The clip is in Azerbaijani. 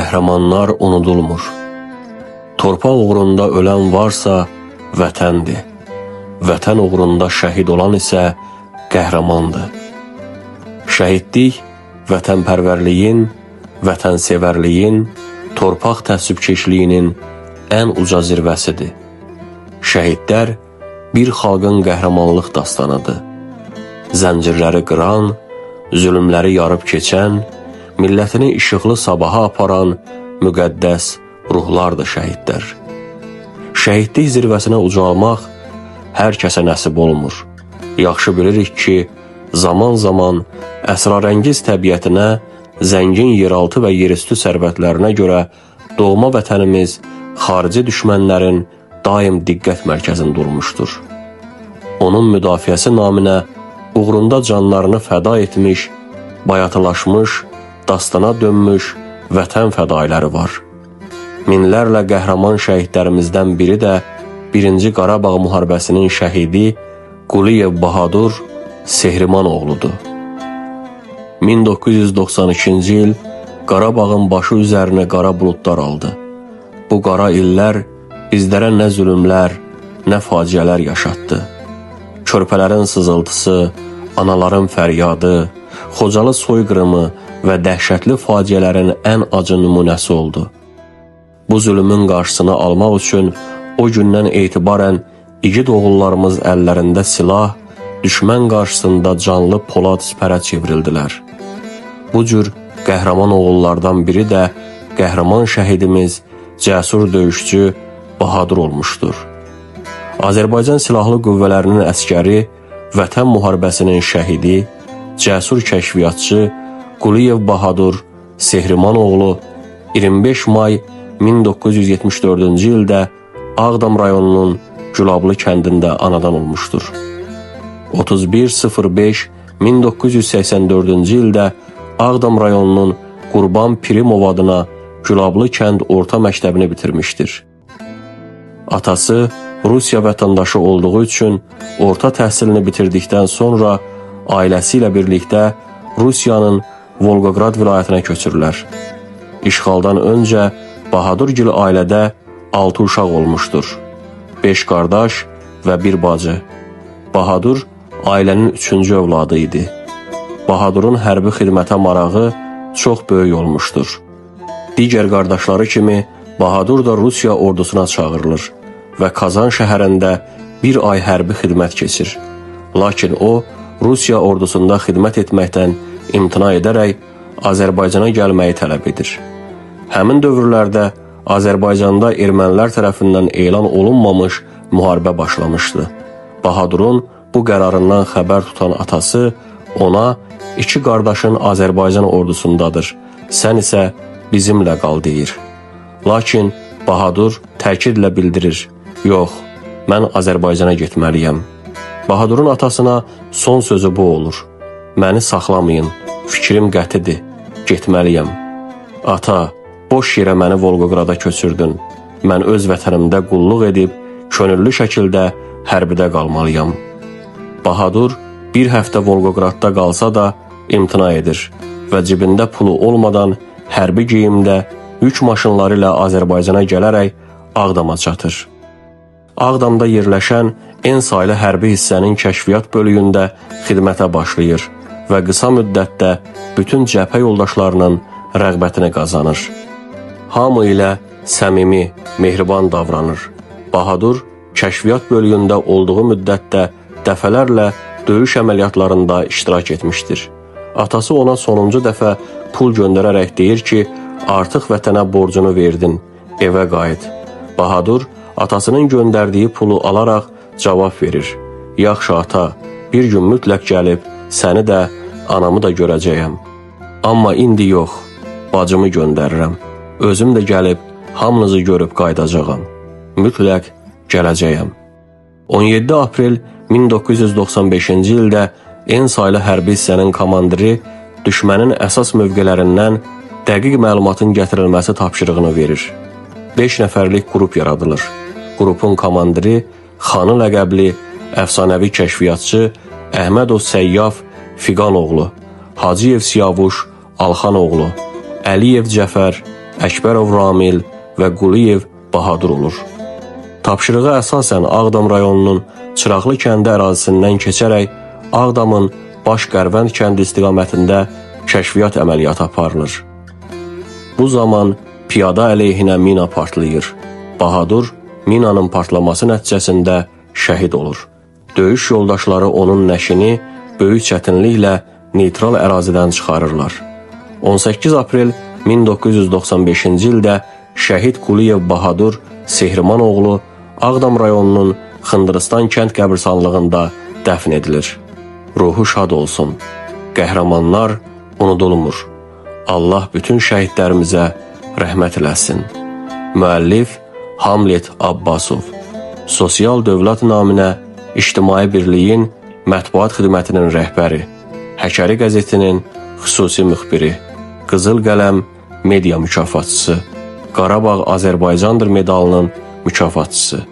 Qəhrəmanlar unudulmur. Torpaq uğrunda ölən varsa vətəndir. Vətən uğrunda şəhid olan isə qəhrəmandır. Şəhidlik vətənpərvərliyin, vətənsevərliyin, torpaq təəssübkeşliyinin ən uca zirvəsidir. Şəhidlər bir xalqın qəhrəmanlıq dastanıdır. Zəncirləri qıran, zülmləri yarıb keçən, millətini işıqlı sabaha aparan müqəddəs ruhlardır şəhidlər. Şəhidlik zirvəsinə ucalmaq hər kəsə nəsib olmur. Yaxşı bilirik ki, zaman-zaman əsrarəngiz təbiətinə, zəngin yeraltı və yerüstü sərvətlərinə görə doğma vətənimiz xarici düşmənlərin daim diqqət mərkəzində durmuşdur. Onun müdafiəsi naminə uğrunda canlarını fəda etmiş, bayatılaşmış, dastana dönmüş vətən fədailəri var. Minlərlə qəhrəman şəhidlərimizdən biri də 1-ci Qarabağ müharibəsinin şəhidi Quliyev Bahadur Sehriman oğludur. 1992-ci il Qarabağın başı üzərinə qara buludlar aldı. Bu qara illər bizlərə nə zülümlər, nə faciələr yaşatdı. Körpələrin sızıltısı, anaların fəryadı, Xocalı soyqırımı və dəhşətli faciələrin ən acı nümunəsi oldu. Bu zülümün qarşısını almaq üçün o gündən etibarən igid oğullarımız əllərində silah, düşmən qarşısında canlı polad sipərə çevrildilər. Bu cür qəhrəman oğullardan biri də qəhrəman şəhidimiz, cəsur döyüşçü Bahadur olmuşdur. Azərbaycan Silahlı Qüvvələrinin əskəri, Vətən müharibəsinin şəhidi, cəsur kəşfiyyatçı Quliyev Bahadur Sehriman oğlu 25 may 1974-cü ildə Ağdam rayonunun Gülablı kəndində anadan olmuşdur. 31.05.1984-cü ildə Ağdam rayonunun Qurban Pirimov adına Gülablı kənd orta məktəbini bitirmişdir. Atası Rusiya vətəndaşı olduğu üçün orta təhsilini bitirdikdən sonra ailəsi ilə birlikdə Rusiyanın Volqograd vilayətinə köçürlər. İşğaldan öncə Bahadurgil ailədə 6 uşaq olmuşdur. 5 qardaş və 1 bacı. Bahadur ailənin 3-cü övladı idi. Bahadurun hərbi xidmətə marağı çox böyük olmuşdur. Digər qardaşları kimi Bahadur da Rusiya ordusuna çağırılır və Kazan şəhərində 1 ay hərbi xidmət keçir. Lakin o, Rusiya ordusunda xidmət etməkdən imtina edərək Azərbaycana gəlməyi tələb edir. Həmin dövrlərdə Azərbaycanda ermənilər tərəfindən elan olunmamış müharibə başlamışdı. Bahadurun bu qərarından xəbər tutan atası ona 2 qardaşın Azərbaycan ordusundadır, sən isə bizimlə qal deyir. Lakin Bahadur təkidlə bildirir, yox, mən Azərbaycana getməliyəm. Bahadurun atasına son sözü bu olur, məni saxlamayın, fikrim qətidir, getməliyəm. Ata, boş yerə məni Volqograda köçürdün, mən öz vətənimdə qulluq edib, könüllü şəkildə hərbidə qalmalıyam. Bahadur bir həftə Volqogradda qalsa da imtina edir və cibində pulu olmadan hərbi geyimdə yük maşınları ilə Azərbaycana gələrək Ağdama çatır. Ağdamda yerləşən en saylı hərbi hissənin kəşfiyyat bölüyündə xidmətə başlayır və qısa müddətdə bütün cəbhə yoldaşlarının rəğbətini qazanır. Hamı ilə səmimi, mehriban davranır. Bahadur kəşfiyyat bölüyündə olduğu müddətdə dəfələrlə döyüş əməliyyatlarında iştirak etmişdir. Atası ona sonuncu dəfə pul göndərərək deyir ki, artıq vətənə borcunu verdin, evə qayıt. Bahadur atasının göndərdiyi pulu alaraq cavab verir. Yaxşı ata, bir gün mütləq gəlib səni də, anamı da görəcəyəm. Amma indi yox, bacımı göndərirəm. Özüm də gəlib hamınızı görüb qaydacağam. Mütləq gələcəyəm. 17 aprel 1995-ci ildə en saylı hərbi hissənin komandiri düşmənin əsas mövqələrindən dəqiq məlumatın gətirilməsi tapşırığını verir. 5 nəfərlik qrup yaradılır. Qrupun komandiri Xanı ləqəbli əfsanəvi kəşfiyyatçı Əhmədov Səyyaf Fiqanoğlu, Hacıyev Siyavuş Alxanoğlu, Əliyev Cəfər, Əkbərov Ramil və Quliyev Bahadur olur. Tapşırığa əsasən Ağdam rayonunun Çıraqlı kəndi ərazisindən keçərək Ağdamın Baş-Qərvənd kəndi istiqamətində kəşfiyyat əməliyyatı aparılır. Bu zaman piyada əleyhinə mina partlayır. Bahadur minanın partlaması nəticəsində şəhid olur. Döyüş yoldaşları onun nəşini böyük çətinliklə neytral ərazidən çıxarırlar. 18 aprel 1995-ci ildə şəhid Quliyev Bahadur Sehrimanoğlu Ağdam rayonunun Xındırıstan kənd qəbirstanlığında dəfn edilir. Ruhu şad olsun. Qəhrəmanlar unudulmur. Allah bütün şəhidlərimizə rəhmət eləsin. Müəllif Hamlet Abbasov. Sosial Dövlət naminə İctimai Birliyin Mətbuat Xidmətinin rəhbəri, Həkəri qəzetinin xüsusi müxbiri, Qızıl Qələm media mükafatçısı, Qarabağ Azərbaycandır medalının mükafatçısı.